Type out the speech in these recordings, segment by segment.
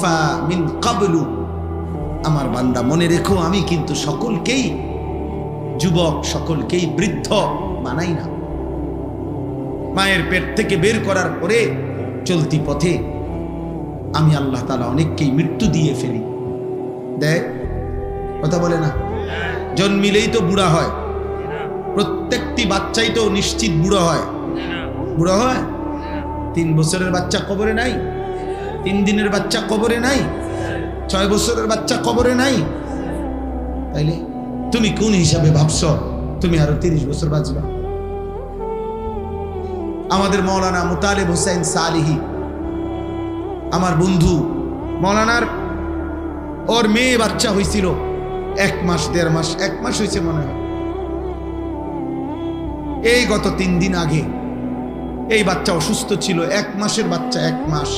উনফা মিন ক্বাবলু, আমার বান্দা মনে রেখো আমি কিন্তু সকলকেই যুবক, সকলকেই বৃদ্ধ বানাই না। মায়ের পেট থেকে বের করার পরে চলতি পথে আমি আল্লাহ তাআলা অনেককেই মৃত্যু দিয়ে ফেলি। দেখ, কথা বলে না, জন্মিলেই তো বুড়া হয়, প্রত্যেকটি বাচ্চাই তো নিশ্চিত বুড়ো হয়। বুড়ো হয়? 3 বছরের বাচ্চা কবরে নাই, 3 দিনের বাচ্চা কবরে নাই, 6 বছরের বাচ্চা কবরে নাই। তাইলে তুমি কোন হিসাবে ভাবছো তুমি আরো 30 বছর বাঁচবা? আমাদের মৌলানা মুতালেব হোসেন সালিহি, আমার বন্ধু, মৌলানার ওর মেয়ে বাচ্চা হয়েছিল 1 মাস 1.5 মাস, 1 মাস হয়েছে মনে হয়। এই গত 3 দিন আগে এই বাচ্চা অসুস্থ ছিল, 1 মাসের বাচ্চা, 1 মাস।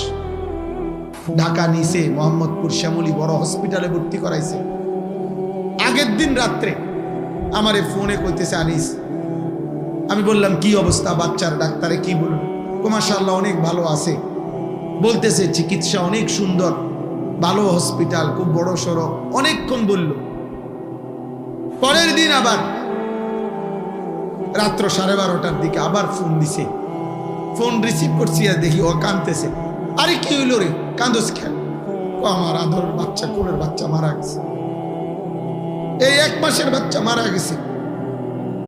ঢাকা নিচে মোহাম্মদপুর শ্যামলী বড় হসপিটালে ভর্তি করাইছে। আগের দিন রাত্রে আমারে ফোনে কইতেছে আনিস। আমি বললাম কি অবস্থা বাচ্চার? ডাক্তারে কি বলল? মাশাআল্লাহ অনেক ভালো আছে, বলতেছে চিকিৎসা অনেক সুন্দর, ভালো হসপিটাল, খুব বড় সড়ো, অনেকক্ষণ বলল। পরের দিন আবার রাত্র 12:30টার দিকে আবার ফোন দিছে। ফোন রিসিভ করছি আর দেখি ও কাঁদতেছে। আরে কি হইল রে, কান্দোস কেন? আমার আদরের বাচ্চা, কোলের বাচ্চা মারা গেছে, এই 1 মাসের বাচ্চা মারা গেছে।